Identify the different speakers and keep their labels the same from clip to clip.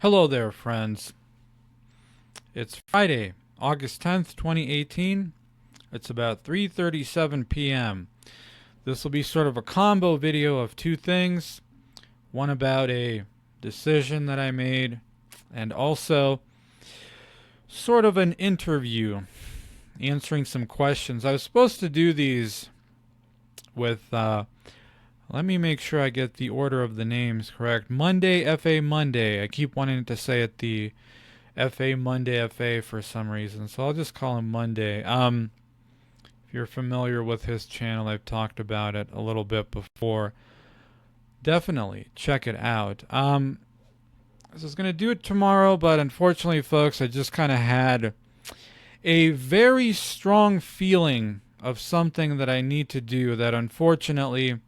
Speaker 1: Hello there, friends. It's Friday, August 10th, 2018. It's about 3:37 p.m. This will be sort of a combo video of two things. One about a decision that I made, and also sort of an interview, answering some questions. I was supposed to do these with, let me make sure I get the order of the names correct. Monday, FA Monday. I keep wanting to say it the FA Monday FA for some reason, so I'll just call him Monday. If you're familiar with his channel, I've talked about it a little bit before. Definitely check it out. I was going to do it tomorrow, but unfortunately, folks, I just kind of had a very strong feeling of something that I need to do that unfortunately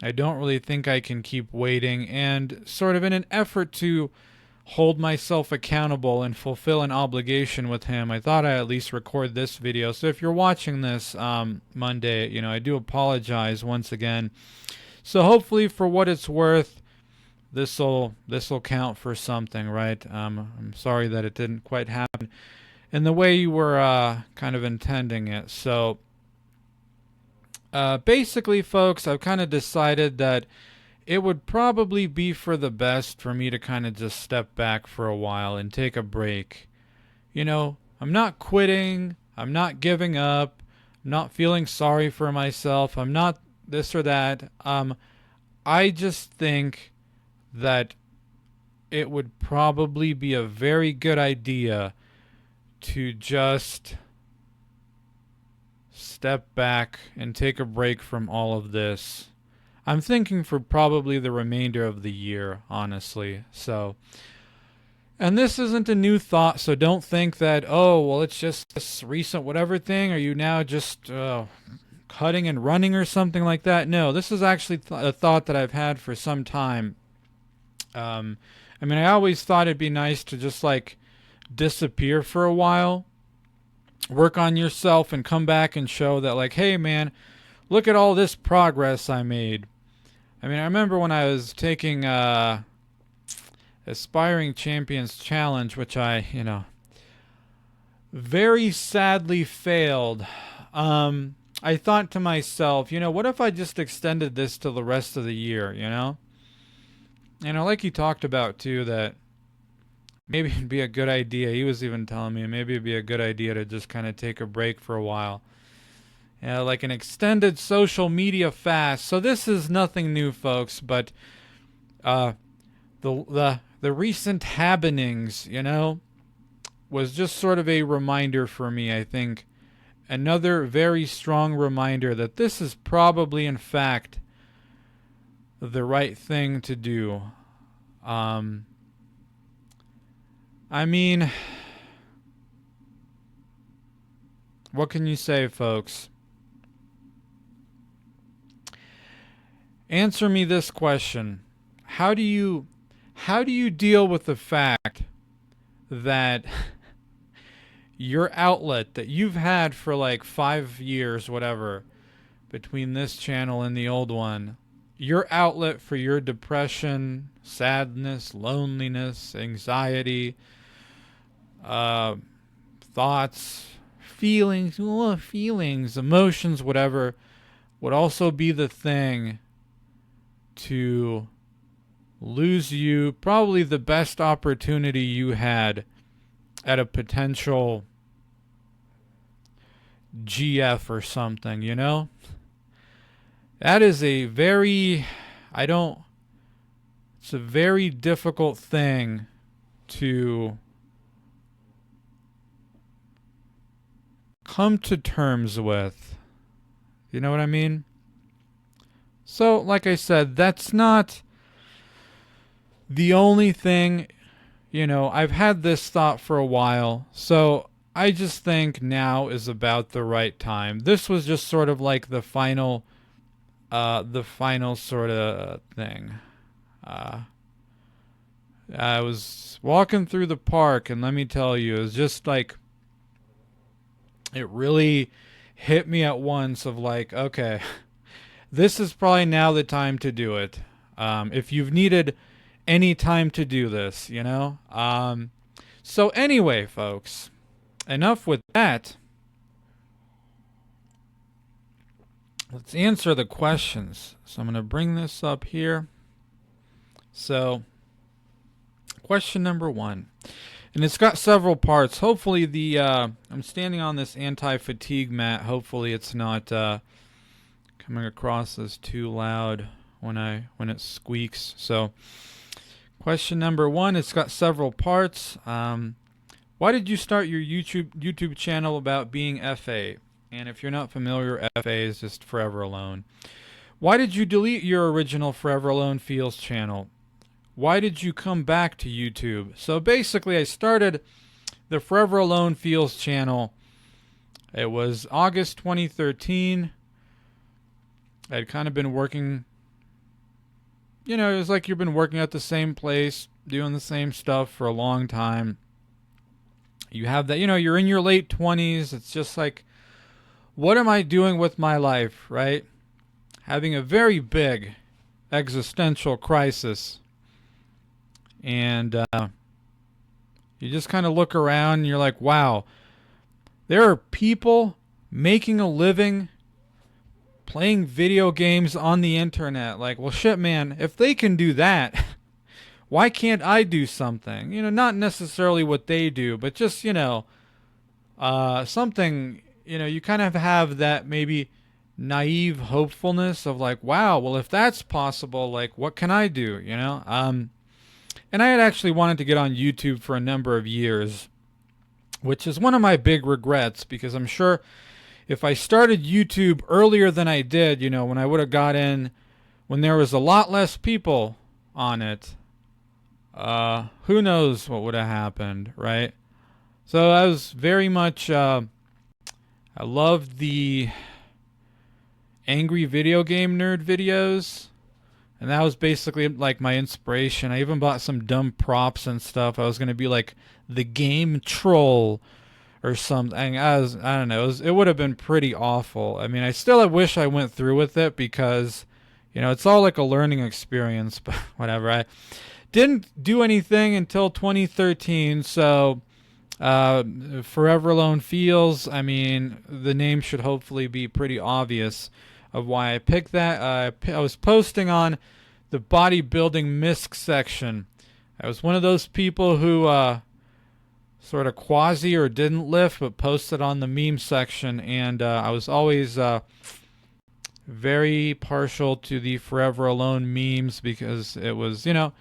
Speaker 1: I don't really think I can keep waiting, and sort of in an effort to hold myself accountable and fulfill an obligation with him, I thought I'd at least record this video. So if you're watching this Monday, I do apologize once again. So hopefully, for what it's worth, this'll count for something, right? I'm sorry that it didn't quite happen in the way you were kind of intending it. So basically, folks, I've kind of decided that it would probably be for the best for me to kind of just step back for a while and take a break. I'm not quitting. I'm not giving up. I'm not feeling sorry for myself. I'm not this or that. I just think that it would probably be a very good idea to just step back and take a break from all of this. I'm thinking for probably the remainder of the year, honestly. So, and this isn't a new thought, so don't think that, oh, well, it's just this recent whatever thing. Are you now just cutting and running or something like that? No, this is actually a thought that I've had for some time. I always thought it'd be nice to just like disappear for a while, work on yourself, and come back and show that, like, hey, man, look at all this progress I made. I remember when I was taking Aspiring Champions Challenge, which I, very sadly failed. I thought to myself, what if I just extended this to the rest of the year, like he talked about, too, that maybe it'd be a good idea. He was even telling me maybe it'd be a good idea to just kind of take a break for a while. Like an extended social media fast. So this is nothing new, folks, but the recent happenings, was just sort of a reminder for me, I think. Another very strong reminder that this is probably, in fact, the right thing to do. What can you say, folks? Answer me this question. How do you deal with the fact that your outlet that you've had for like 5 years, whatever, between this channel and the old one, your outlet for your depression, sadness, loneliness, anxiety, thoughts, feelings, emotions, whatever, would also be the thing to lose you probably the best opportunity you had at a potential GF or something, That is a very, it's a very difficult thing to come to terms with. You know what I mean? So, like I said, that's not the only thing. I've had this thought for a while, so I just think now is about the right time. This was just sort of like the final sort of thing. I was walking through the park, and let me tell you, it was just like, it really hit me at once of like, okay, this is probably now the time to do it. If you've needed any time to do this, you know? So anyway, folks, enough with that. Let's answer the questions. So I'm going to bring this up here. So, question number 1. And it's got several parts. Hopefully I'm standing on this anti-fatigue mat. Hopefully it's not coming across as too loud when it squeaks. So, question number 1, it's got several parts. Why did you start your YouTube channel about being FA? And if you're not familiar, FA is just Forever Alone. Why did you delete your original Forever Alone Feels channel? Why did you come back to YouTube? So basically, I started the Forever Alone Feels channel. It was August 2013. I'd kind of been working, you know, it was like you've been working at the same place, doing the same stuff for a long time. You have that, you know, you're in your late 20s. It's just like, what am I doing with my life, right? Having a very big existential crisis. And you just kind of look around and you're like, wow, there are people making a living playing video games on the internet. Like, well, shit, man, if they can do that, why can't I do something? You know, not necessarily what they do, but just, you know, something, you know, you kind of have that maybe naive hopefulness of like, wow, well, if that's possible, like, what can I do, you know? And I had actually wanted to get on YouTube for a number of years, which is one of my big regrets, because I'm sure if I started YouTube earlier than I did, you know, when I would have got in, when there was a lot less people on it, who knows what would have happened, right? So I was very much, I loved the angry video game nerd videos. And that was basically like my inspiration. I even bought some dumb props and stuff. I was going to be like the game troll or something. I don't know. It would have been pretty awful. I mean, I still wish I went through with it because, you know, it's all like a learning experience, but whatever. I didn't do anything until 2013. So, Forever Alone Feels, I mean, the name should hopefully be pretty obvious of why I picked that. I was posting on the bodybuilding misc section. I was one of those people who sort of quasi or didn't lift, but posted on the meme section, and I was always very partial to the Forever Alone memes because it was, you know,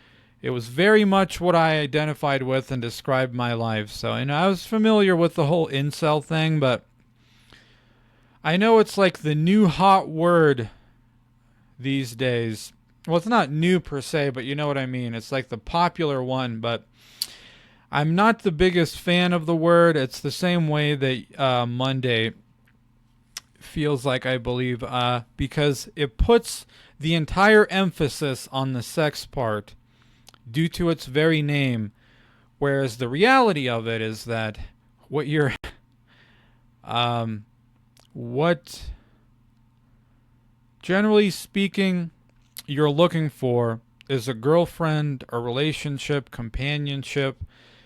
Speaker 1: it was very much what I identified with and described my life. So, you know, I was familiar with the whole incel thing, but I know it's like the new hot word these days. Well, it's not new per se, but you know what I mean. It's like the popular one, but I'm not the biggest fan of the word. It's the same way that Monday feels like, I believe, because it puts the entire emphasis on the sex part due to its very name, whereas the reality of it is that what you're what generally speaking you're looking for is a girlfriend, a relationship, companionship.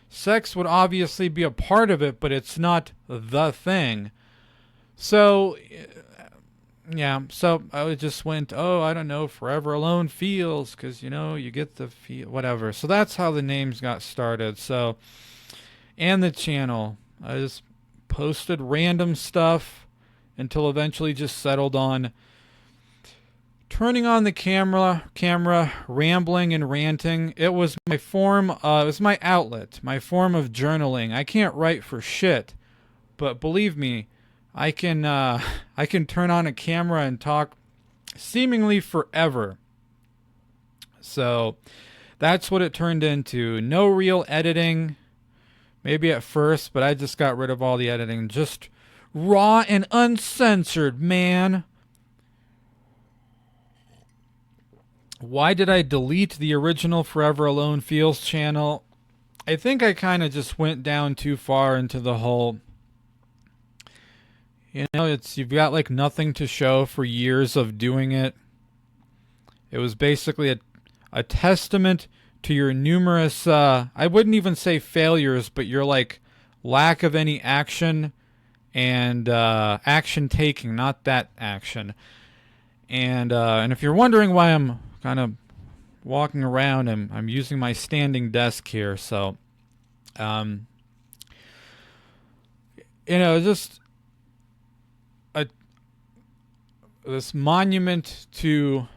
Speaker 1: Sex would obviously be a part of it, but it's not the thing. So yeah, so I just went, oh, I don't know, Forever Alone Feels, because, you know, you get the feel, whatever. So that's how the names got started. So, and the channel, I just posted random stuff until eventually just settled on turning on the camera, rambling and ranting. It was my form, it was my outlet, my form of journaling. I can't write for shit, but believe me, I can turn on a camera and talk seemingly forever. So that's what it turned into. No real editing, maybe at first, but I just got rid of all the editing. Just raw and uncensored, man. Why did I delete the original Forever Alone Feels channel? I think I kind of just went down too far into the whole, you know, you've got like nothing to show for years of doing it. It was basically a testament to your numerous, I wouldn't even say failures, but your like lack of any action and action taking, not that action. And if you're wondering why I'm kind of walking around, I'm using my standing desk here, so just a this monument to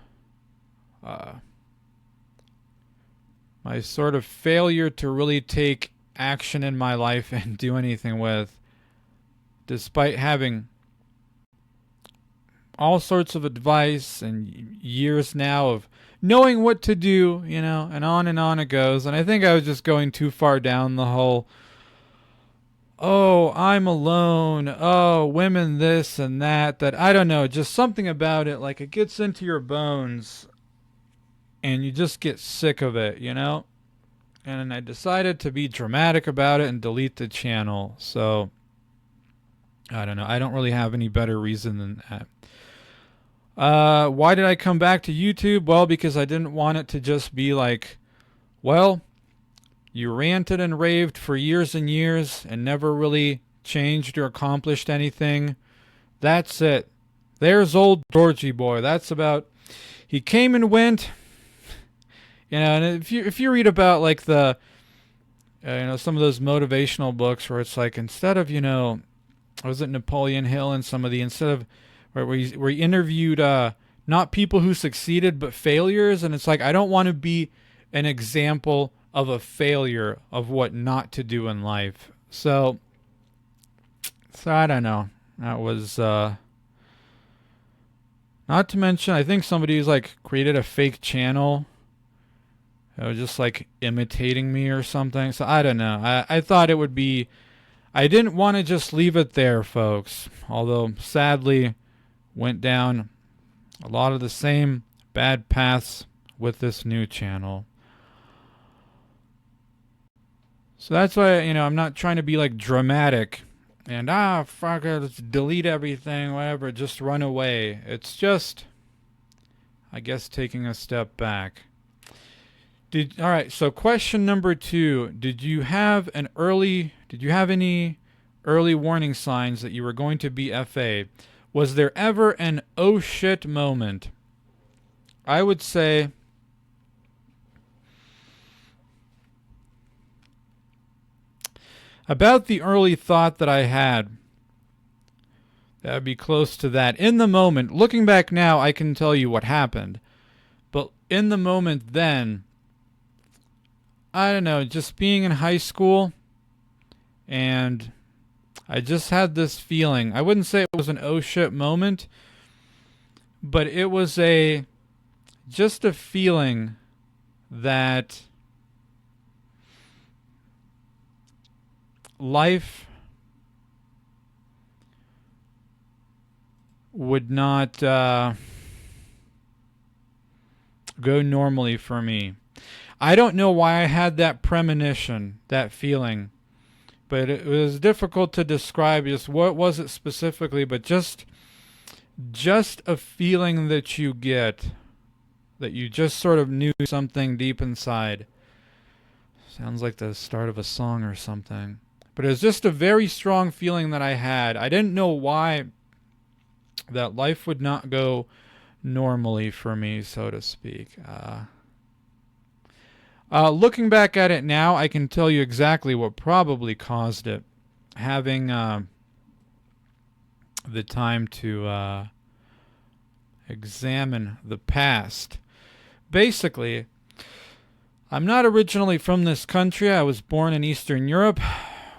Speaker 1: my sort of failure to really take action in my life and do anything with, despite having all sorts of advice and years now of knowing what to do, and on it goes. And I think I was just going too far down the whole, oh, I'm alone, oh, women this and that I don't know, just something about it, like it gets into your bones and you just get sick of it, And I decided to be dramatic about it and delete the channel. So, I don't know. I don't really have any better reason than that. Why did I come back to YouTube? Well, because I didn't want it to just be like, well, you ranted and raved for years and years and never really changed or accomplished anything. That's it. There's old Georgie boy. That's about... He came and went. And if you read about like the, some of those motivational books where it's like, instead of, was it Napoleon Hill and some of the, instead of, where he interviewed not people who succeeded but failures, and it's like, I don't want to be an example of a failure of what not to do in life. So I don't know. That was not to mention, I think somebody's like created a fake channel. It was just like imitating me or something. So I don't know. I thought it would be... I didn't want to just leave it there, folks. Although, sadly, went down a lot of the same bad paths with this new channel. So that's why, I'm not trying to be like dramatic. And, fuck it, let's delete everything, whatever, just run away. It's just, I guess, taking a step back. All right, so question number 2. Did you have any early warning signs that you were going to be FA? Was there ever an oh shit moment? I would say about the early thought that I had, that would be close to that. In the moment, looking back now, I can tell you what happened. But in the moment then, I don't know, just being in high school, and I just had this feeling. I wouldn't say it was an oh shit moment, but it was just a feeling that life would not go normally for me. I don't know why I had that premonition, that feeling, but it was difficult to describe just what was it specifically, but just a feeling that you get, that you just sort of knew something deep inside. Sounds like the start of a song or something. But it was just a very strong feeling that I had. I didn't know why that life would not go normally for me, so to speak. Looking back at it now, I can tell you exactly what probably caused it. Having the time to examine the past. Basically, I'm not originally from this country. I was born in Eastern Europe.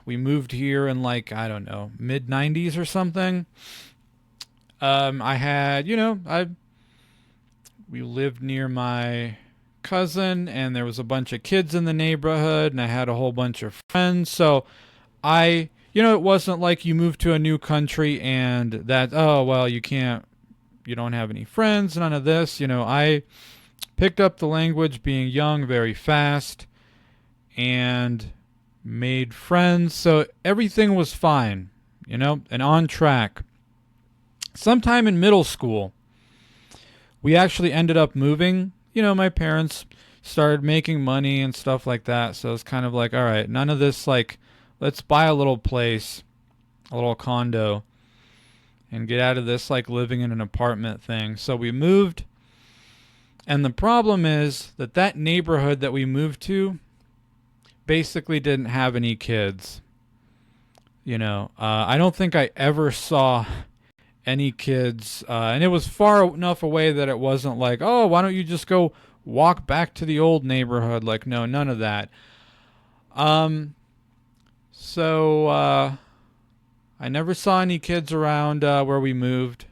Speaker 1: We moved here in mid-90s or something. I had, we lived near my cousin, and there was a bunch of kids in the neighborhood, and I had a whole bunch of friends. So it wasn't like you moved to a new country and that, you don't have any friends, none of this. I picked up the language being young very fast and made friends. So everything was fine, and on track. Sometime in middle school, we actually ended up moving. My parents started making money and stuff like that. So it's kind of like, all right, none of this, like, let's buy a little place, a little condo, and get out of this like living in an apartment thing. So we moved, and the problem is that that neighborhood that we moved to basically didn't have any kids. I don't think I ever saw any kids, and it was far enough away that it wasn't like, oh, why don't you just go walk back to the old neighborhood? Like, no, none of that. So I never saw any kids around where we moved.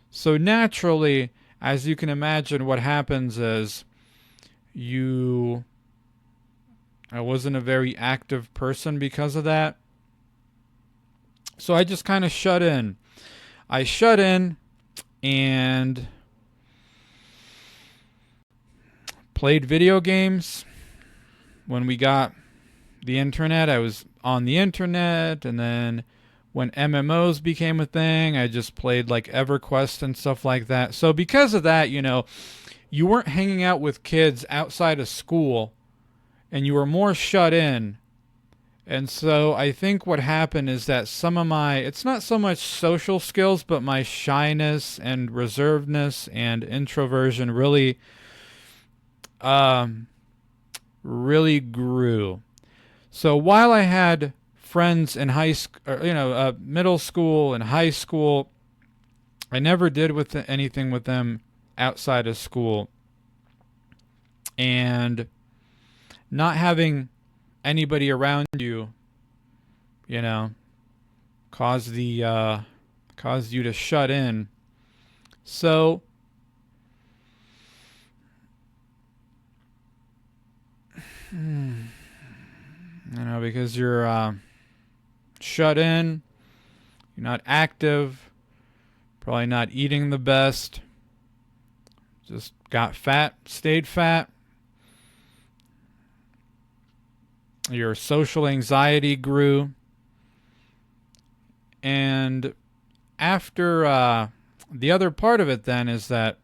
Speaker 1: So naturally, as you can imagine, what happens is I wasn't a very active person because of that. So I just kind of shut in. I shut in and played video games. When we got the internet, I was on the internet, and then when MMOs became a thing, I just played like EverQuest and stuff like that. So because of that, you weren't hanging out with kids outside of school, and you were more shut in. And so I think what happened is that some of it's not so much social skills, but my shyness and reservedness and introversion really grew. So while I had friends in middle school and high school, I never did anything with them outside of school. And not having anybody around you, caused you to shut in. So because you're shut in, you're not active, probably not eating the best, just got fat, stayed fat. Your social anxiety grew. And after the other part of it then is that,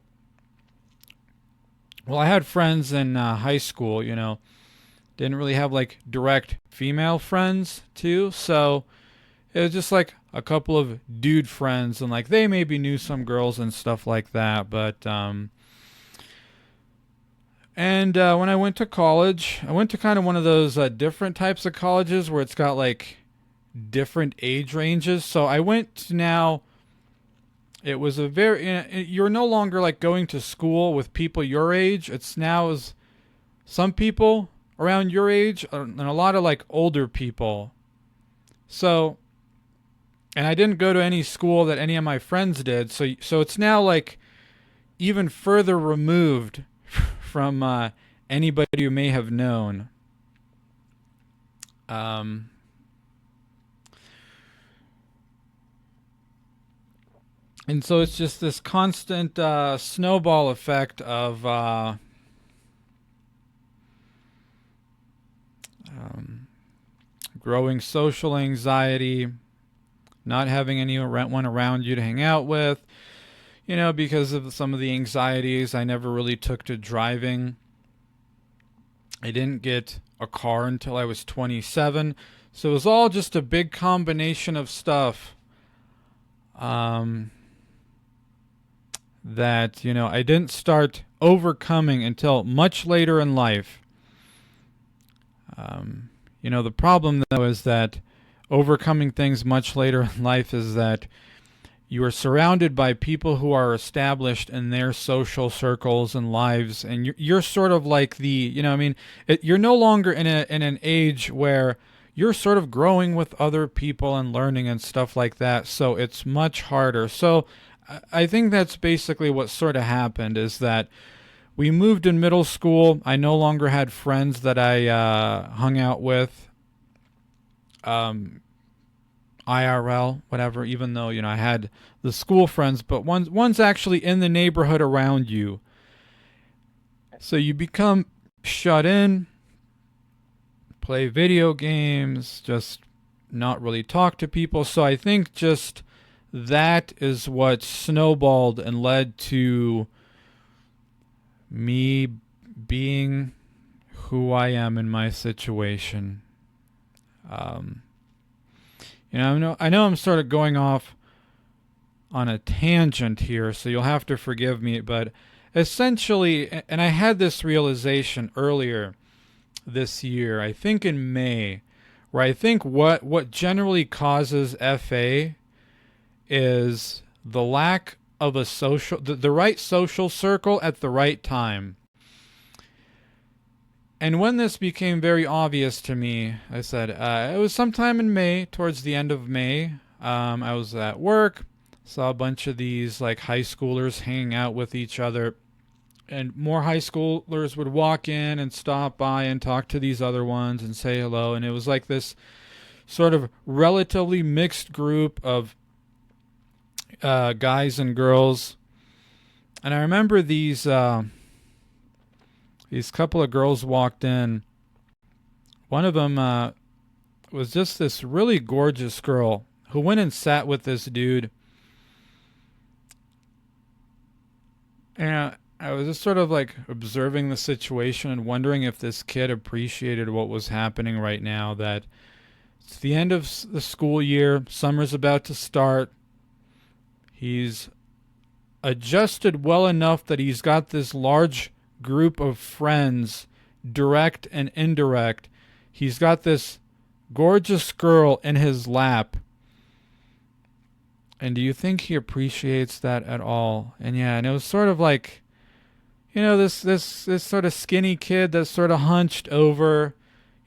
Speaker 1: well, I had friends in high school, didn't really have like direct female friends too. So it was just like a couple of dude friends, and like they maybe knew some girls and stuff like that. But when I went to college, I went to kind of one of those different types of colleges where it's got like different age ranges. So I went to now, it was you're no longer like going to school with people your age. It's now some people around your age and a lot of like older people. So, and I didn't go to any school that any of my friends did. So it's now like even further removed from anybody you may have known. And so it's just this constant snowball effect of growing social anxiety, not having anyone around you to hang out with. Because of some of the anxieties, I never really took to driving. I didn't get a car until I was 27. So it was all just a big combination of stuff that, I didn't start overcoming until much later in life. The problem, though, is that overcoming things much later in life is that you are surrounded by people who are established in their social circles and lives, and you're sort of like you're no longer in an age where you're sort of growing with other people and learning and stuff like that, so it's much harder. So I think that's basically what sort of happened, is that we moved in middle school. I no longer had friends that I hung out with. IRL, whatever, even though, I had the school friends, but one's actually in the neighborhood around you. So you become shut in, play video games, just not really talk to people. So I think just that is what snowballed and led to me being who I am in my situation. I know I'm sort of going off on a tangent here, so you'll have to forgive me, but essentially, and I had this realization earlier this year, I think in May, where I think what generally causes FA is the lack of the right social circle at the right time. And when this became very obvious to me, I said, it was sometime in May, towards the end of May. I was at work, saw a bunch of these like high schoolers hanging out with each other, and more high schoolers would walk in and stop by and talk to these other ones and say hello. And it was like this sort of relatively mixed group of guys and girls. And I remember these couple of girls walked in. One of them was just this really gorgeous girl who went and sat with this dude. And I was just sort of like observing the situation and wondering if this kid appreciated what was happening right now, that it's the end of the school year, summer's about to start. He's adjusted well enough that he's got this large group of friends, direct and indirect. He's got this gorgeous girl in his lap. And do you think he appreciates that at all? And yeah, and it was sort of like, this sort of skinny kid that's sort of hunched over.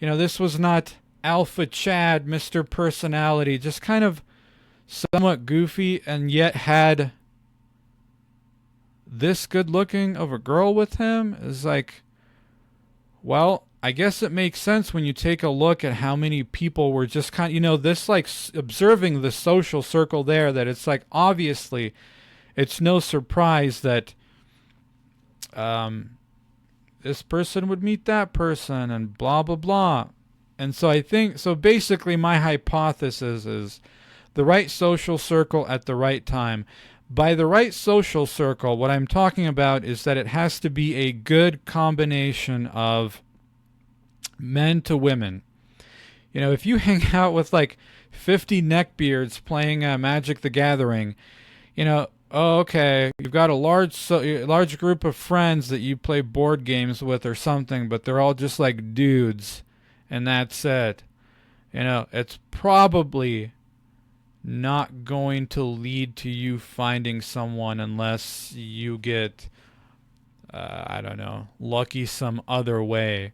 Speaker 1: This was not Alpha Chad, Mr. Personality, just kind of somewhat goofy, and yet had this good looking of a girl with him. Is like, well, I guess it makes sense when you take a look at how many people were just kind of, this like observing the social circle there, that it's like, obviously it's no surprise that this person would meet that person and blah blah blah. And so I think, so basically my hypothesis is the right social circle at the right time. By the right social circle, what I'm talking about is that it has to be a good combination of men to women. If you hang out with like 50 neckbeards playing Magic the Gathering, okay, you've got a large group of friends that you play board games with or something, but they're all just like dudes, and that's it. It's probably not going to lead to you finding someone unless you get, lucky some other way.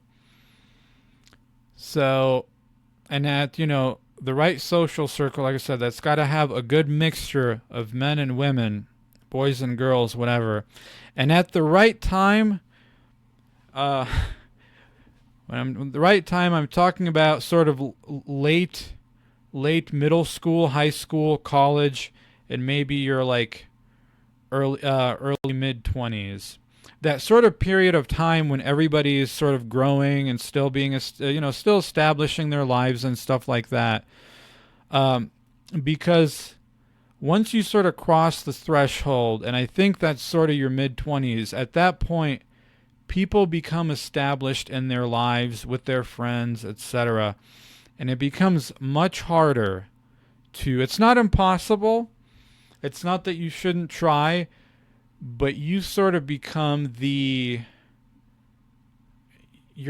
Speaker 1: So, and that, the right social circle, like I said, that's got to have a good mixture of men and women, boys and girls, whatever. And at the right time, I'm talking about sort of late middle school, high school, college, and maybe you're like early mid-20s. That sort of period of time when everybody is sort of growing and still being, still establishing their lives and stuff like that. Because once you sort of cross the threshold, and I think that's sort of your mid-20s, at that point, people become established in their lives with their friends, etc. And it becomes much harder to, it's not impossible, it's not that you shouldn't try, but you sort of become you're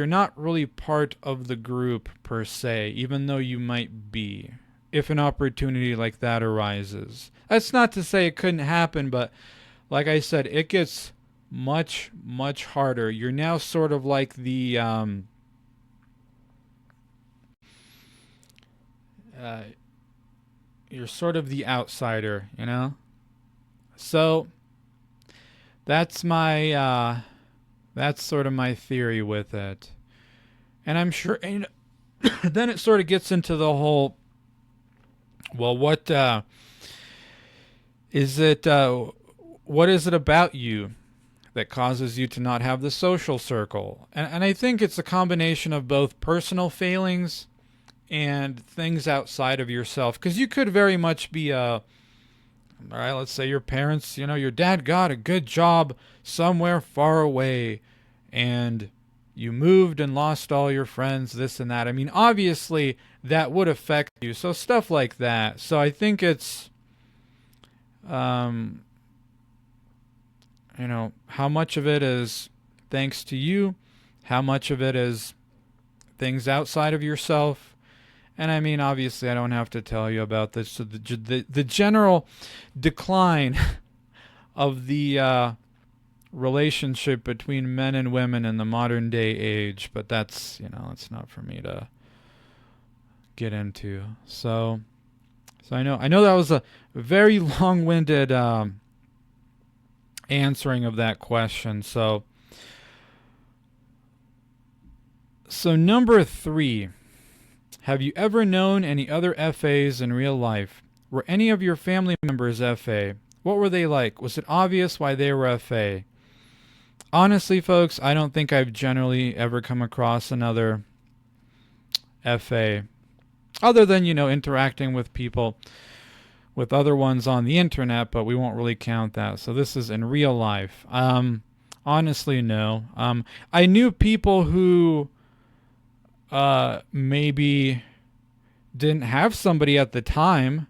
Speaker 1: not really part of the group per se, even though you might be, if an opportunity like that arises. That's not to say it couldn't happen, but like I said, it gets much, much harder. You're now sort of like you're sort of the outsider, So that's that's sort of my theory with it. And I'm sure, and then it sort of gets into the whole, well, what is it about you that causes you to not have the social circle? And I think it's a combination of both personal failings and things outside of yourself. Because you could very much be all right, let's say your parents, your dad got a good job somewhere far away, and you moved and lost all your friends, this and that. I mean, obviously that would affect you. So stuff like that. So I think it's, um, how much of it is thanks to you, how much of it is things outside of yourself. And I mean, obviously, I don't have to tell you about this. So the general decline of the relationship between men and women in the modern day age, but that's it's not for me to get into. So I know that was a very long-winded answering of that question. So number 3, have you ever known any other FAs in real life? Were any of your family members FA? What were they like? Was it obvious why they were FA? Honestly, folks, I don't think I've generally ever come across another FA, other than, interacting with people, with other ones on the internet, but we won't really count that. So this is in real life. Honestly, no. I knew people who maybe didn't have somebody at the time,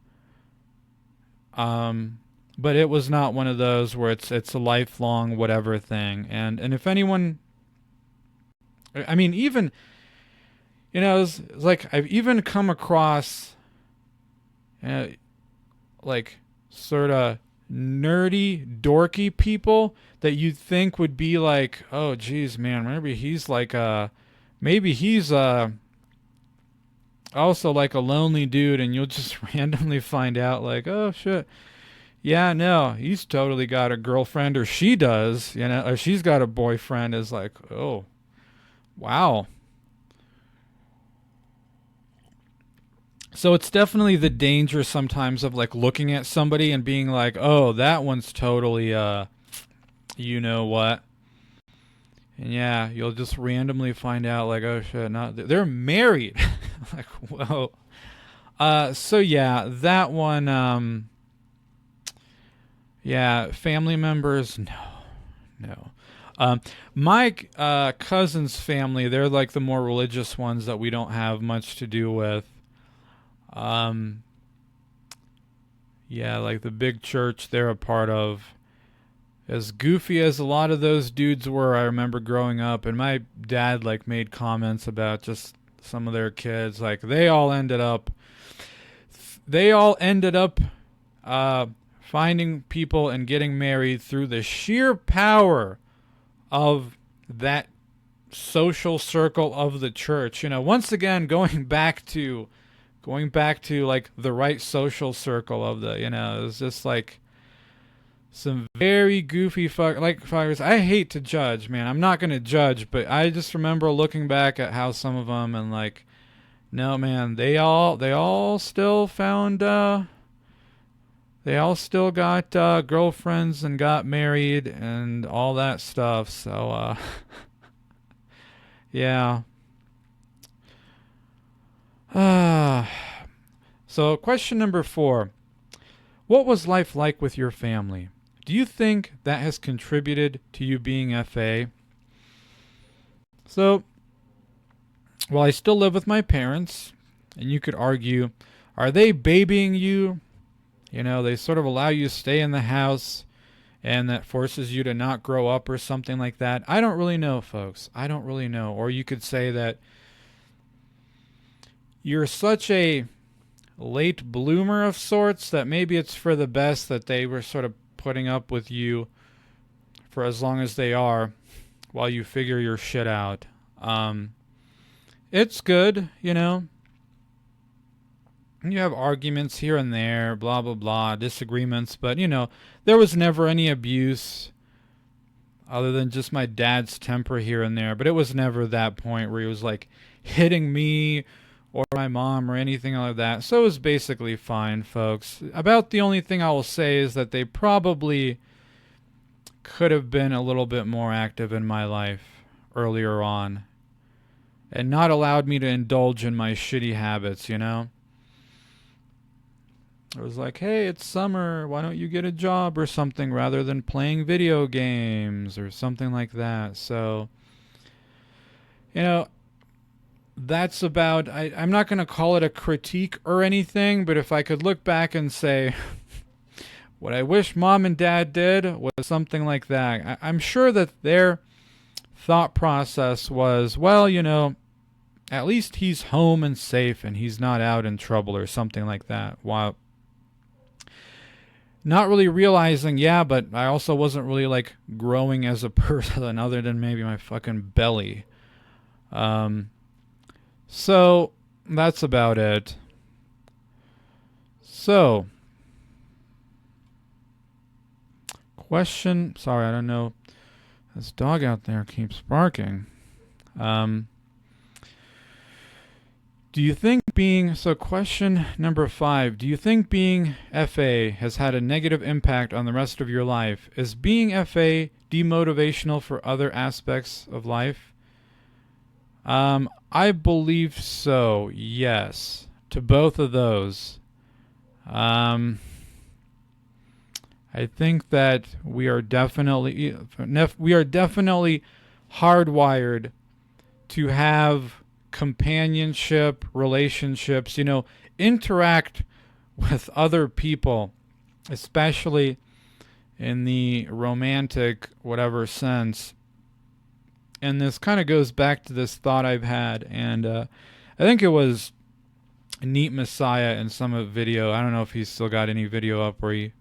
Speaker 1: but it was not one of those where it's a lifelong whatever thing. And if anyone, I mean, even, it's like I've even come across like sort of nerdy, dorky people that you'd think would be like, oh geez, man, maybe he's like also like a lonely dude, and you'll just randomly find out like, oh shit, yeah, no, he's totally got a girlfriend, or she does, or she's got a boyfriend. Is like, oh, wow. So it's definitely the danger sometimes of like looking at somebody and being like, oh, that one's totally you know what. And yeah, you'll just randomly find out like, oh shit, they're married. Like, whoa. So yeah, that one, yeah, family members, no. My cousin's family, they're like the more religious ones that we don't have much to do with. Yeah, like the big church they're a part of. As goofy as a lot of those dudes were, I remember growing up, and my dad like made comments about just some of their kids. Like they all ended up finding people and getting married through the sheer power of that social circle of the church. Once again, going back to like the right social circle of the, it was just like some very goofy fuckers. I hate to judge, man. I'm not going to judge, but I just remember looking back at how some of them, and like, no, man, they all still found, they all still got girlfriends and got married and all that stuff. So, yeah. So question number 4. What was life like with your family? Do you think that has contributed to you being FA? So, well, I still live with my parents, and you could argue, are they babying you? They sort of allow you to stay in the house, and that forces you to not grow up or something like that. I don't really know, folks. I don't really know. Or you could say that you're such a late bloomer of sorts that maybe it's for the best that they were sort of putting up with you for as long as they are while you figure your shit out. It's good, You have arguments here and there, blah, blah, blah, disagreements, but, there was never any abuse other than just my dad's temper here and there, but it was never that point where he was, like, hitting me or my mom or anything like that. So it was basically fine, folks. About the only thing I will say is that they probably could have been a little bit more active in my life earlier on and not allowed me to indulge in my shitty habits, It was like, hey, it's summer, why don't you get a job or something rather than playing video games or something like that. So you know, that's about, I'm not going to call it a critique or anything, but if I could look back and say, what I wish mom and dad did was something like that. I'm sure that their thought process was, well, at least he's home and safe and he's not out in trouble or something like that. While not really realizing, yeah, but I also wasn't really like growing as a person other than maybe my fucking belly. So that's about it. So, question. Sorry, I don't know. This dog out there keeps barking. Do you think question number 5, do you think being FA has had a negative impact on the rest of your life? Is being FA demotivational for other aspects of life? I believe so, yes, to both of those. I think that we are definitely hardwired to have companionship, relationships, interact with other people, especially in the romantic whatever sense. And this kind of goes back to this thought I've had, and I think it was Neat Messiah in some video. I don't know if he's still got any video up where he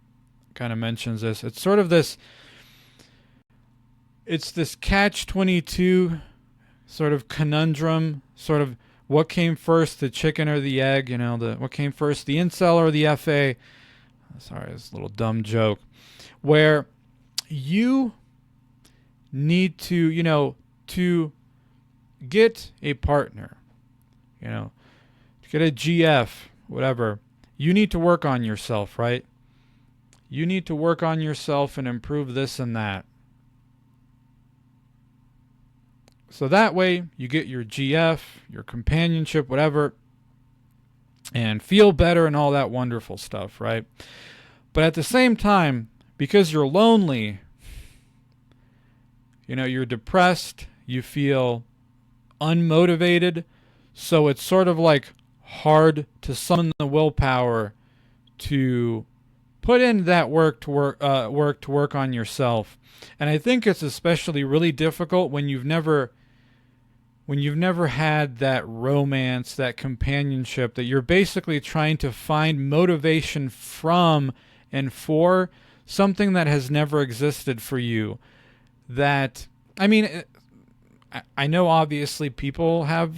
Speaker 1: kind of mentions this. It's sort of this, it's this catch-22 sort of conundrum, sort of what came first, the chicken or the egg, what came first, the incel or the FA. Sorry, it's a little dumb joke. Where you need to, to get a partner, to get a GF, whatever, you need to work on yourself, right? You need to work on yourself and improve this and that. So that way, you get your GF, your companionship, whatever, and feel better and all that wonderful stuff, right? But at the same time, because you're lonely, you're depressed, you feel unmotivated, so it's sort of like hard to summon the willpower to put in that work to work on yourself. And I think it's especially really difficult when you've never had that romance, that companionship, that you're basically trying to find motivation from and for something that has never existed for you. That, I mean, I know obviously people have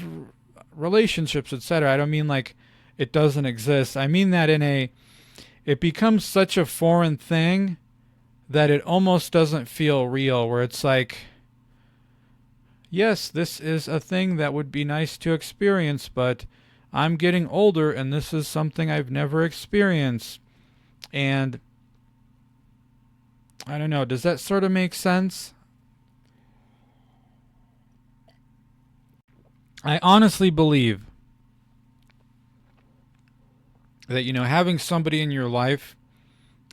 Speaker 1: relationships, etc. I don't mean like it doesn't exist. I mean that it becomes such a foreign thing that it almost doesn't feel real, where it's like, yes, this is a thing that would be nice to experience, but I'm getting older and this is something I've never experienced. And I don't know, does that sort of make sense? I honestly believe that, having somebody in your life,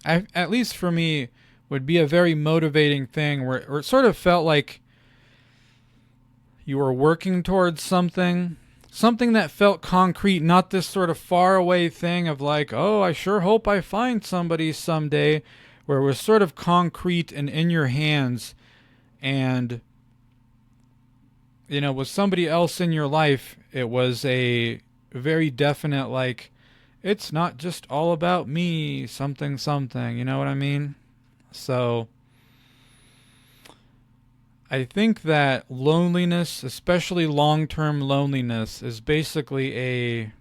Speaker 1: at least for me, would be a very motivating thing where it sort of felt like you were working towards something that felt concrete, not this sort of far away thing of like, oh, I sure hope I find somebody someday, where it was sort of concrete and in your hands. And, with somebody else in your life, it was a very definite, like, it's not just all about me, something, you know what I mean? So I think that loneliness, especially long-term loneliness, is basically a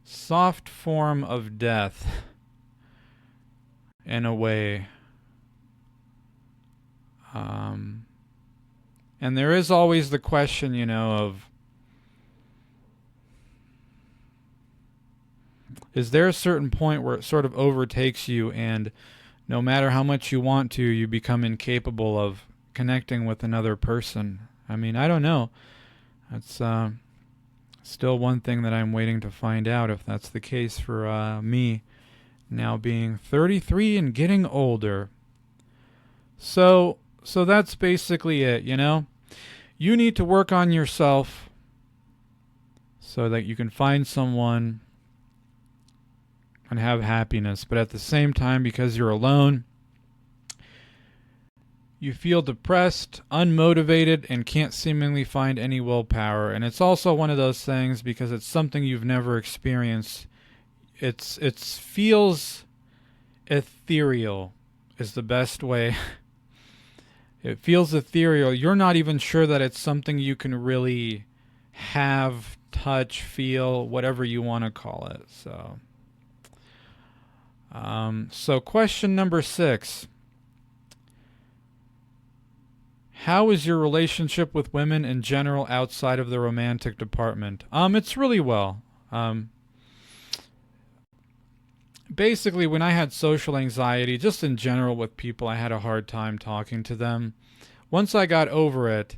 Speaker 1: soft form of death in a way. And there is always the question, of, is there a certain point where it sort of overtakes you and no matter how much you want to, you become incapable of connecting with another person? I mean, I don't know. That's still one thing that I'm waiting to find out, if that's the case for me, now being 33 and getting older. So that's basically it, You need to work on yourself so that you can find someone and have happiness. But at the same time, because you're alone, you feel depressed, unmotivated, and can't seemingly find any willpower. And it's also one of those things because it's something you've never experienced. It feels ethereal is the best way. It feels ethereal. You're not even sure that it's something you can really have, touch, feel, whatever you want to call it. So question number 6. How is your relationship with women in general outside of the romantic department? It's really well. Basically, when I had social anxiety, just in general with people, I had a hard time talking to them. Once I got over it,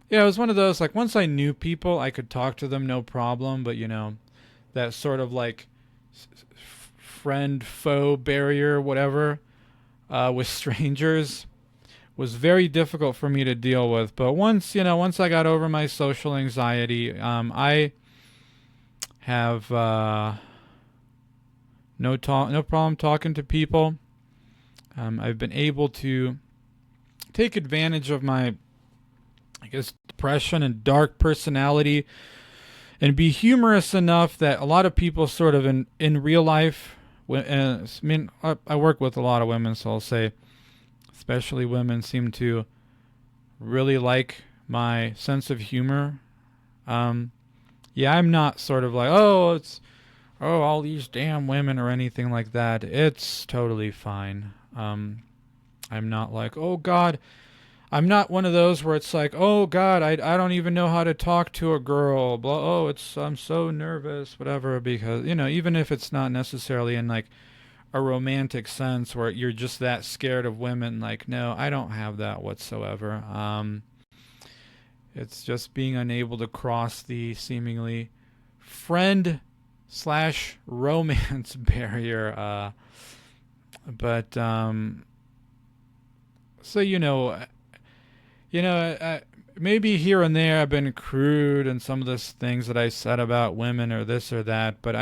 Speaker 1: yeah, it was one of those, like, once I knew people, I could talk to them no problem, but, you know, that sort of, like, friend-foe barrier, whatever, with strangers was very difficult for me to deal with. But once I got over my social anxiety, I have no problem talking to people. I've been able to take advantage of my, I guess, depression and dark personality and be humorous enough that a lot of people sort of in real life, I work with a lot of women, so I'll say especially women seem to really like my sense of humor. Yeah, I'm not sort of like, all these damn women or anything like that. It's totally fine. I'm not like, oh God, I'm not one of those where it's like, oh God, I don't even know how to talk to a girl. I'm so nervous, whatever, because, even if it's not necessarily in like a romantic sense where you're just that scared of women, like, no, I don't have that whatsoever. It's just being unable to cross the seemingly friend/romance barrier. Maybe here and there I've been crude in some of the things that I said about women or this or that, but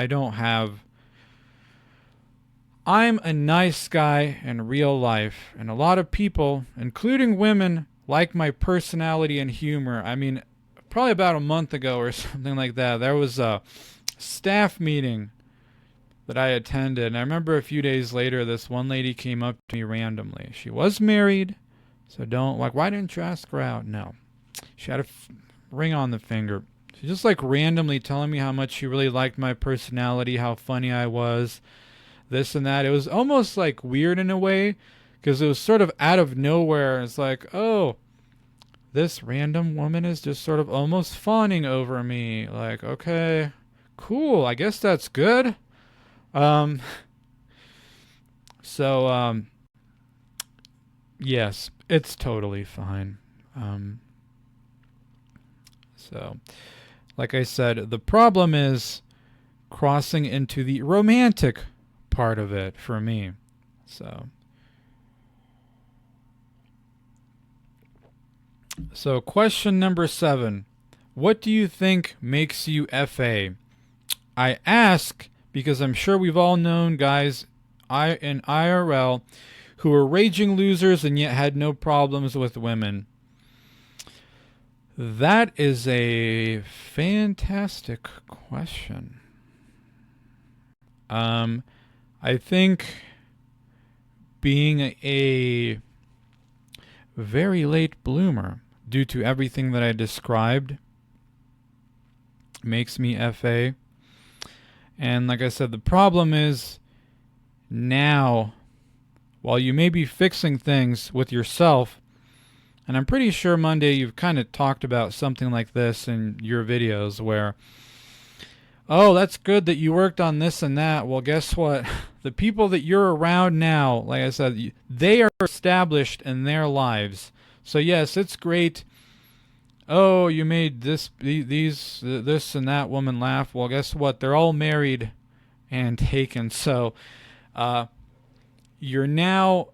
Speaker 1: I'm a nice guy in real life, and a lot of people, including women, like my personality and humor. I mean, probably about a month ago or something like that, there was a staff meeting that I attended, and I remember a few days later, this one lady came up to me randomly. She was married, so why didn't you ask her out? No. She had a ring on the finger. She just randomly telling me how much she really liked my personality, how funny I was, this and that. It was almost weird in a way, because it was sort of out of nowhere. It's like, oh, this random woman is just sort of almost fawning over me. Like, okay, cool, I guess that's good. Yes, it's totally fine. Like I said, the problem is crossing into the romantic part of it for me. So question number 7. What do you think makes you FA? I ask because I'm sure we've all known guys in IRL who were raging losers and yet had no problems with women. That is a fantastic question. I think being a very late bloomer due to everything that I described makes me FA. And like I said, the problem is now, while you may be fixing things with yourself, and I'm pretty sure, Monday, you've kind of talked about something like this in your videos where, oh, that's good that you worked on this and that. Well, guess what? The people that you're around now, like I said, they are established in their lives. So yes, it's great. Oh, you made this and that woman laugh. Well, guess what? They're all married and taken. So you're now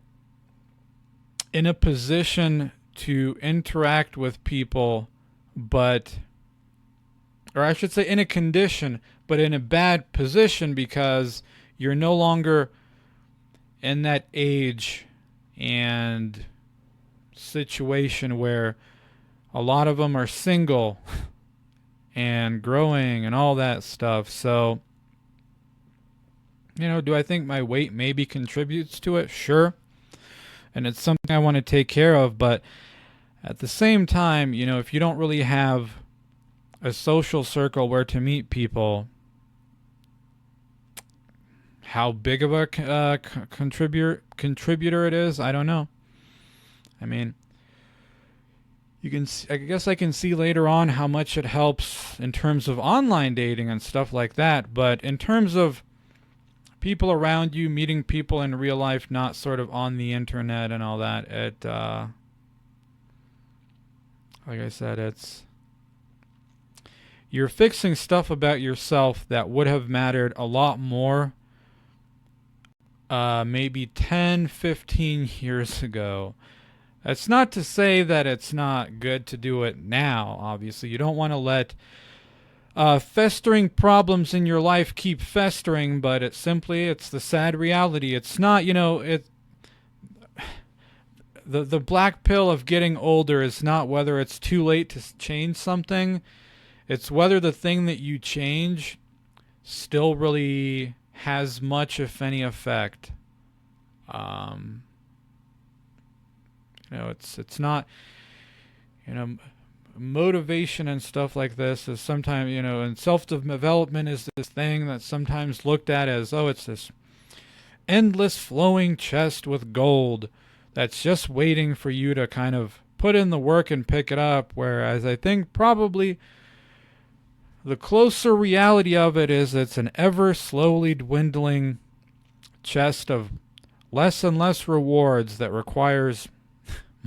Speaker 1: in a position to interact with people, but, or I should say in a condition, but in a bad position because you're no longer in that age and situation where a lot of them are single and growing and all that stuff. So, do I think my weight maybe contributes to it? Sure. And it's something I want to take care of, but at the same time, if you don't really have a social circle where to meet people, how big of a contributor it is, I don't know. I mean, I guess I can see later on how much it helps in terms of online dating and stuff like that, but in terms of people around you, meeting people in real life, not sort of on the internet and all that, like I said, you're fixing stuff about yourself that would have mattered a lot more maybe 10, 15 years ago. That's not to say that it's not good to do it now, obviously. You don't want to let festering problems in your life keep festering, but it's the sad reality. It's not, the black pill of getting older is not whether it's too late to change something. It's whether the thing that you change still really has much, if any, effect. It's not, motivation and stuff like this is sometimes, and self-development is this thing that's sometimes looked at as, it's this endless flowing chest with gold that's just waiting for you to kind of put in the work and pick it up, whereas I think probably the closer reality of it is it's an ever slowly dwindling chest of less and less rewards that requires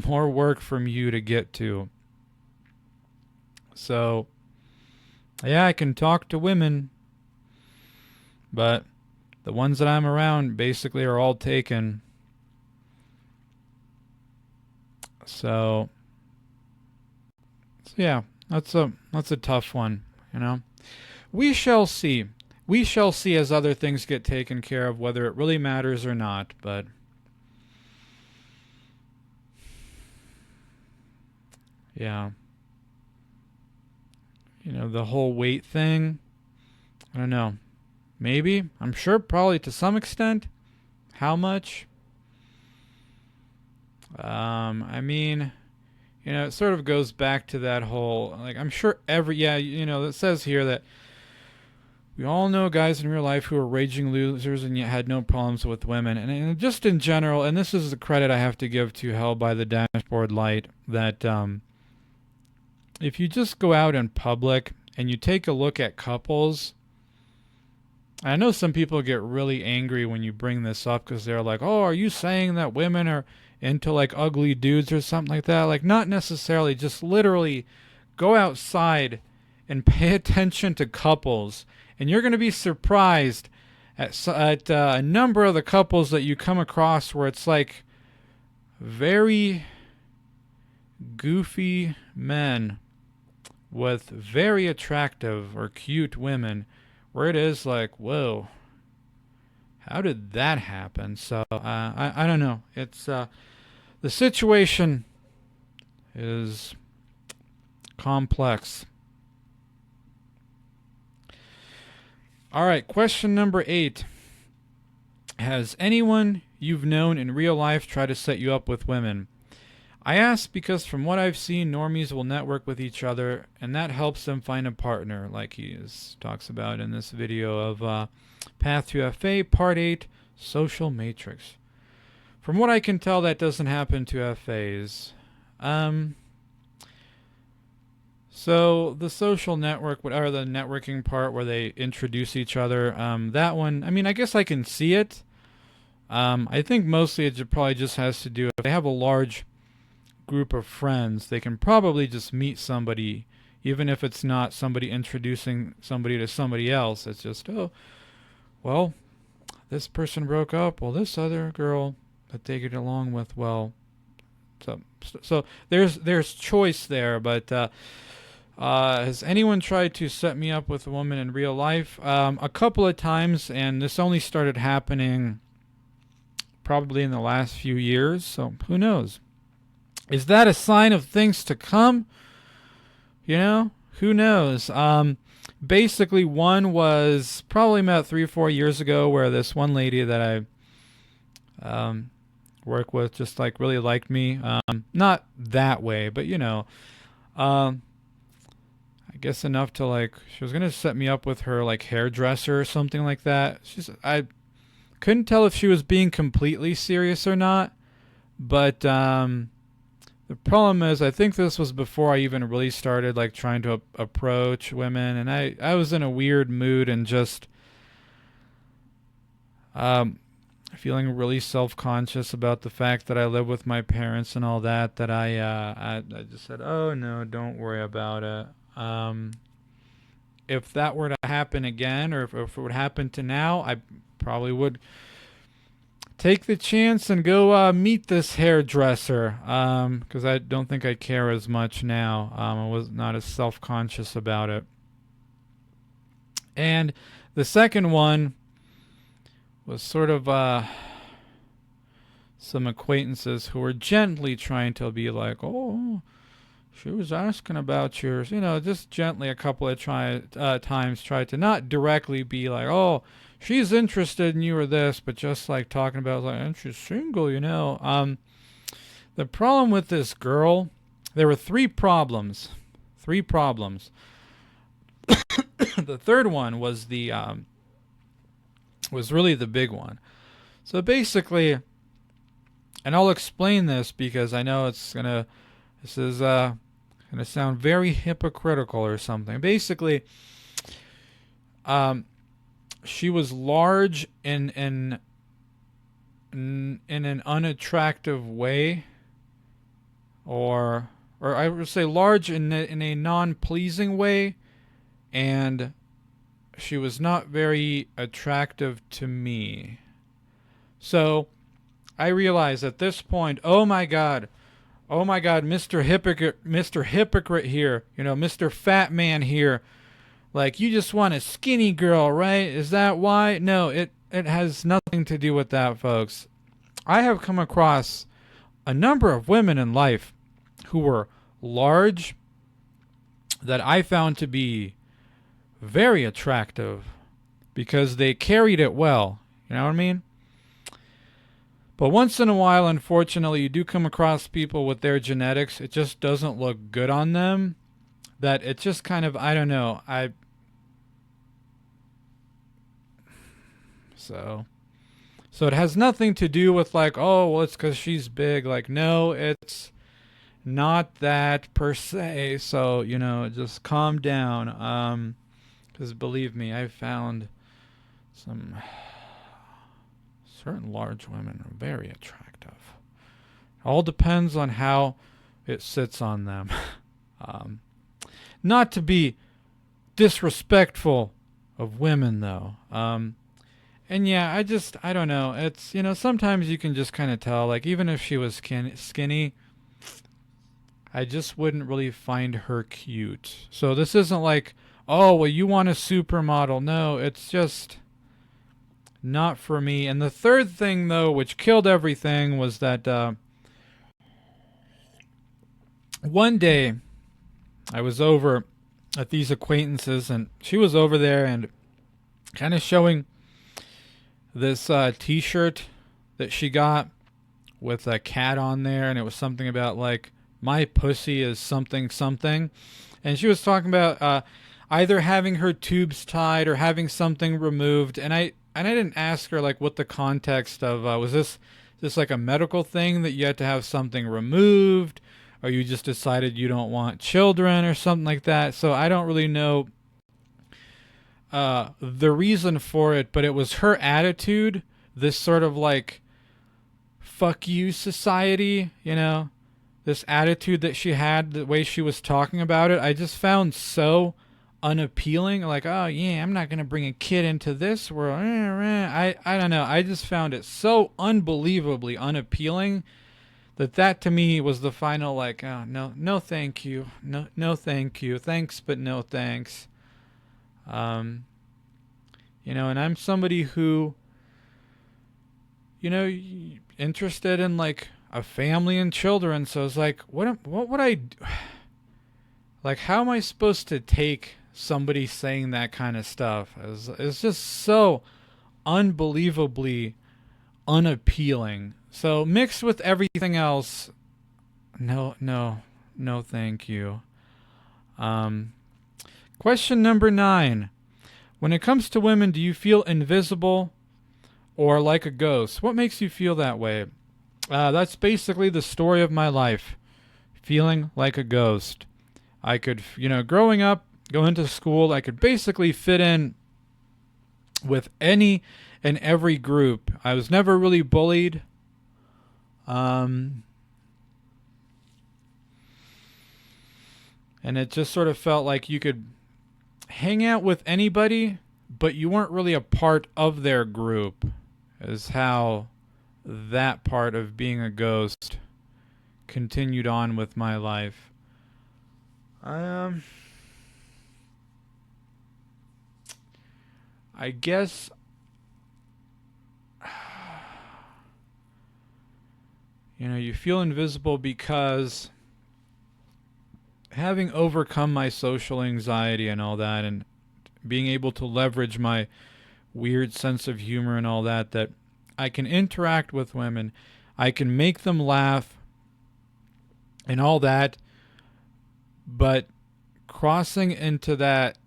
Speaker 1: more work from you to get to. So, yeah, I can talk to women, but the ones that I'm around basically are all taken. So yeah, that's a tough one, We shall see. We shall see as other things get taken care of, whether it really matters or not, but yeah. The whole weight thing, I don't know. Maybe. I'm sure probably to some extent. How much? I mean, it sort of goes back to that whole, I'm sure it says here that we all know guys in real life who are raging losers and yet had no problems with women. And just in general, and this is the credit I have to give to Hell by the Dashboard Light, that if you just go out in public and you take a look at couples, I know some people get really angry when you bring this up because they're like, oh, are you saying that women are into ugly dudes or something like that? Not necessarily, just literally go outside and pay attention to couples, and you're going to be surprised at a number of the couples that you come across where it's very goofy men with very attractive or cute women, where it is whoa, how did that happen? So I don't know. It's the situation is complex. All right, question number 8. Has anyone you've known in real life tried to set you up with women? I ask because from what I've seen, normies will network with each other, and that helps them find a partner, like he talks about in this video of Path to FA, Part 8, Social Matrix. From what I can tell, that doesn't happen to FAs. So the social network, or the networking part where they introduce each other, that one, I guess I can see it. I think mostly it probably just has to do if they have a large group of friends, they can probably just meet somebody, even if it's not somebody introducing somebody to somebody else. It's just, oh, well, this person broke up. Well, this other girl that they get along with, well, So there's choice there, but has anyone tried to set me up with a woman in real life? A couple of times, and this only started happening probably in the last few years, so who knows? Is that a sign of things to come? You know, who knows? Basically, one was probably about 3 or 4 years ago, where this one lady that I work with just like really liked me. Not that way, but I guess enough to like she was gonna set me up with her like hairdresser or something like that. I couldn't tell if she was being completely serious or not, but the problem is I think this was before I even really started like trying to approach women, and I was in a weird mood and just feeling really self-conscious about the fact that I live with my parents and all that, that I just said, oh no, don't worry about it. If that were to happen again, or if it would happen to now, I probably would take the chance and go meet this hairdresser, because I don't think I care as much now. I was not as self-conscious about it. And the second one was sort of some acquaintances who were gently trying to be like, oh, she was asking about yours, just gently a couple of times tried to not directly be like, oh, she's interested in you or this, but just like talking about like, and she's single, The problem with this girl, there were three problems. The third one was was really the big one. So basically, and I'll explain this because I know this is gonna sound very hypocritical or something. Basically, she was large in an unattractive way, or I would say large in a non-pleasing way, and she was not very attractive to me. So I realized at this point, oh my God, Mr. Hypocrite here, Mr. Fat Man here. Like, you just want a skinny girl, right? Is that why? No, it has nothing to do with that, folks. I have come across a number of women in life who were large that I found to be very attractive because they carried it well. You know what I mean? But once in a while, unfortunately, you do come across people with their genetics. It just doesn't look good on them. That it just kind of, I don't know. So it has nothing to do with like, oh, well, it's because she's big. Like, no, it's not that per se. So, just calm down. Because believe me, I've found some certain large women are very attractive. All depends on how it sits on them. Not to be disrespectful of women, though. And yeah, I don't know. It's, sometimes you can just kind of tell, like, even if she was skinny, I just wouldn't really find her cute. So this isn't like, oh, well, you want a supermodel. No, it's just not for me. And the third thing, though, which killed everything, was that one day I was over at these acquaintances, and she was over there and kind of showing this t-shirt that she got with a cat on there, and it was something about like, my pussy is something something. And she was talking about either having her tubes tied or having something removed, and I didn't ask her like what the context of was this like a medical thing that you had to have something removed, or you just decided you don't want children or something like that. So I don't really know the reason for it, but it was her attitude, this sort of like fuck you society, this attitude that she had, the way she was talking about it, I just found so unappealing. Like, oh yeah, I'm not gonna bring a kid into this world. I don't know. I just found it so unbelievably unappealing that to me was the final, like, oh, no, no, thank you, no, thank you, thanks, but no thanks. Um, and I'm somebody who, interested in like a family and children. So it's like, what would I, like, how am I supposed to take somebody saying that kind of stuff? It's just so unbelievably unappealing. So mixed with everything else, no, no, no, thank you. Um, Question number 9. When it comes to women, do you feel invisible or like a ghost? What makes you feel that way? That's basically the story of my life. Feeling like a ghost. I could, growing up, going to school, I could basically fit in with any and every group. I was never really bullied. And it just sort of felt like you could hang out with anybody, but you weren't really a part of their group, is how that part of being a ghost continued on with my life. I guess you feel invisible because having overcome my social anxiety and all that, and being able to leverage my weird sense of humor and all that, that I can interact with women, I can make them laugh and all that, but crossing into that,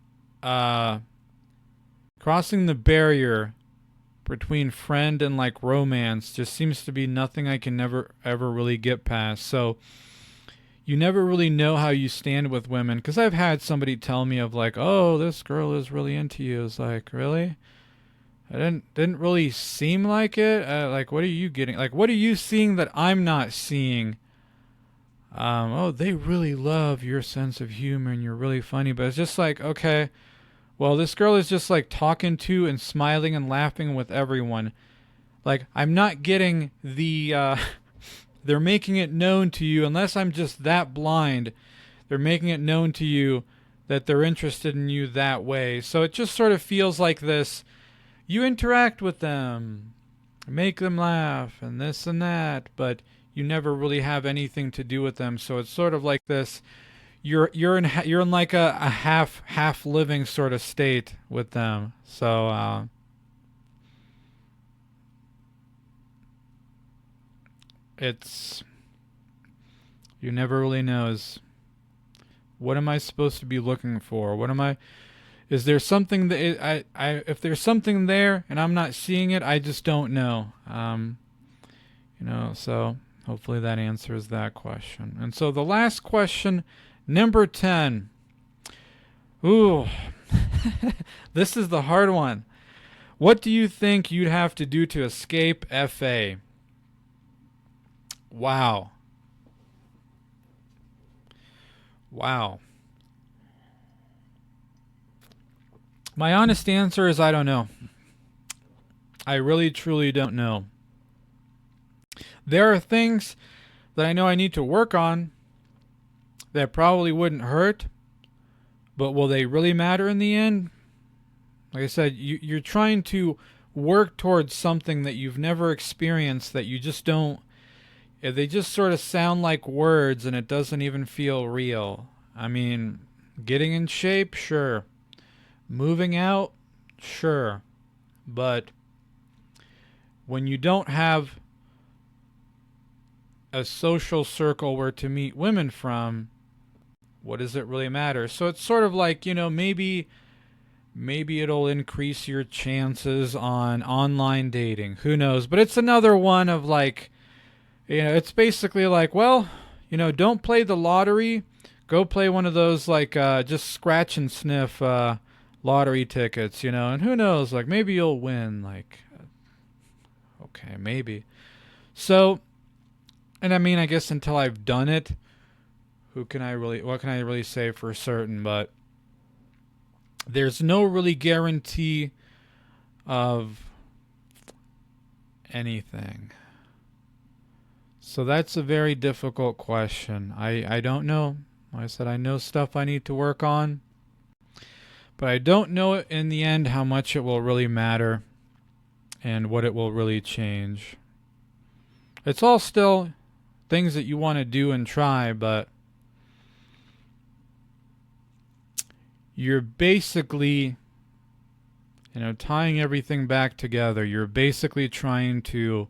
Speaker 1: crossing the barrier between friend and like romance just seems to be nothing I can never ever really get past. So you never really know how you stand with women, because I've had somebody tell me of like, oh, this girl is really into you. It's like, really? I didn't really seem like it. Like, what are you getting? Like, what are you seeing that I'm not seeing? Oh, they really love your sense of humor and you're really funny. But it's just like, okay, well, this girl is just like talking to and smiling and laughing with everyone. Like, I'm not getting the, they're making it known to you, unless I'm just that blind, they're making it known to you that they're interested in you that way. So it just sort of feels like this. You interact with them, make them laugh, and this and that, but you never really have anything to do with them. So it's sort of like this. You're in like a half living sort of state with them. So it's, you never really knows, what am I supposed to be looking for? Is there something that if there's something there and I'm not seeing it, I just don't know. So hopefully that answers that question. And so the last question, number 10. Ooh, this is the hard one. What do you think you'd have to do to escape FA? Wow. My honest answer is I don't know. I really, truly don't know. There are things that I know I need to work on that probably wouldn't hurt, but will they really matter in the end? Like I said, you're trying to work towards something that you've never experienced, that you just don't, they just sort of sound like words and it doesn't even feel real. I mean, getting in shape, sure. Moving out, sure. But when you don't have a social circle where to meet women from, what does it really matter? So it's sort of like, maybe it'll increase your chances on online dating. Who knows? But it's another one of like, it's basically like, well, don't play the lottery. Go play one of those like just scratch and sniff lottery tickets, and who knows? Like, maybe you'll win. Like, okay, maybe. So, and I mean, I guess until I've done it, what can I really say for certain? But there's no really guarantee of anything. So that's a very difficult question. I don't know. Like I said, I know stuff I need to work on, but I don't know in the end how much it will really matter and what it will really change. It's all still things that you want to do and try, but you're basically, tying everything back together. You're basically trying to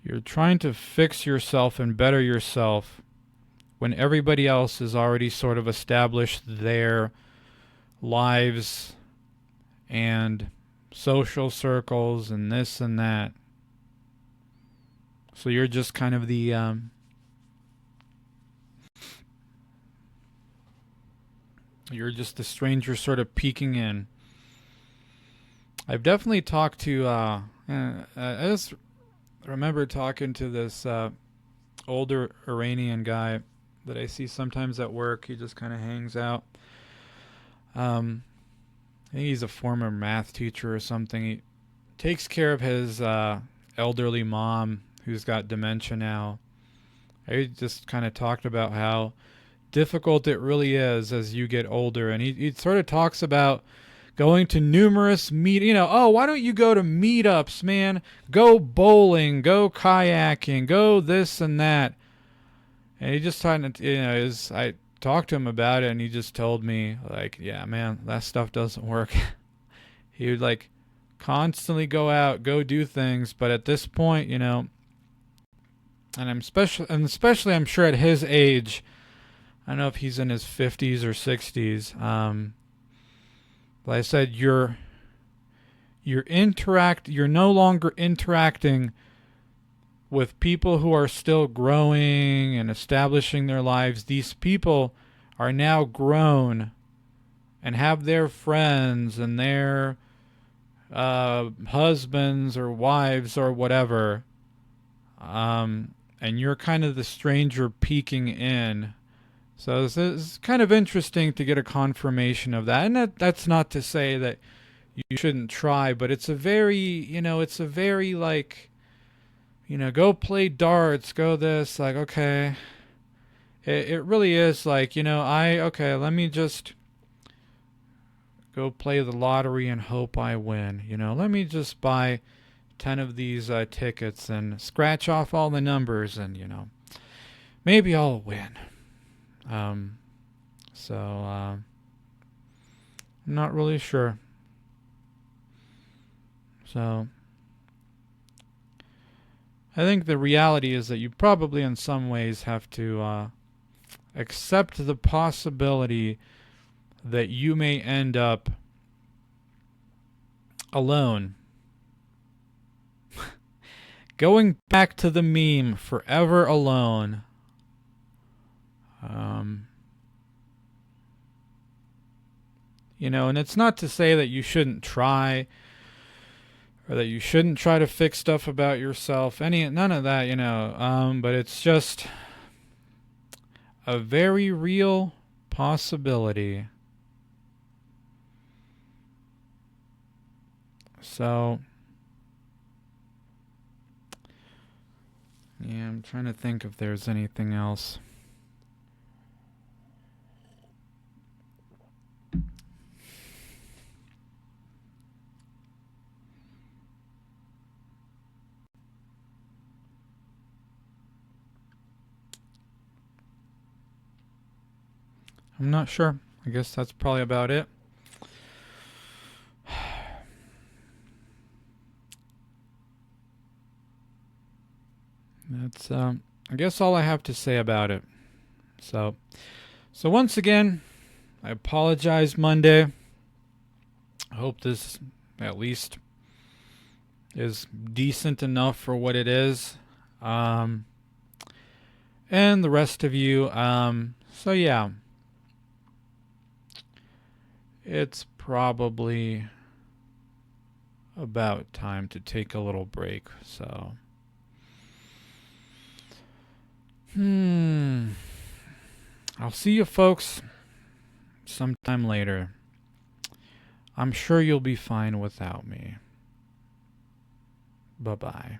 Speaker 1: you're trying to fix yourself and better yourself when everybody else has already sort of established their lives and social circles and this and that. So you're just kind of you're just the stranger sort of peeking in. I've definitely talked to, I just remember talking to this older Iranian guy that I see sometimes at work. He just kind of hangs out. I think he's a former math teacher or something. He takes care of his elderly mom who's got dementia now. I just kind of talked about how difficult it really is as you get older. And he sort of talks about going to numerous why don't you go to meetups, man? Go bowling, go kayaking, go this and that. And he just tried to, I talked to him about it, and he just told me, like, yeah, man, that stuff doesn't work. He would, like, constantly go out, go do things, but at this point, and especially I'm sure at his age, I don't know if he's in his 50s or 60s, but I said you're no longer interacting with people who are still growing and establishing their lives. These people are now grown and have their friends and their husbands or wives or whatever, and you're kind of the stranger peeking in. So it's kind of interesting to get a confirmation of that. And that's not to say that you shouldn't try, but it's a very, like, go play darts, go this, like, okay. It really is like, let me just go play the lottery and hope I win. Let me just buy 10 of these tickets and scratch off all the numbers and, maybe I'll win. I'm not really sure. So I think the reality is that you probably in some ways have to accept the possibility that you may end up alone. Going back to the meme, forever alone. And it's not to say that you shouldn't try or that you shouldn't try to fix stuff about yourself. None of that, but it's just a very real possibility. So, yeah, I'm trying to think if there's anything else. I'm not sure. I guess that's probably about it. That's I guess all I have to say about it. So once again, I apologize, Monday. I hope this at least is decent enough for what it is. And the rest of you, so yeah. It's probably about time to take a little break, so I'll see you folks sometime later. I'm sure you'll be fine without me. Bye-bye.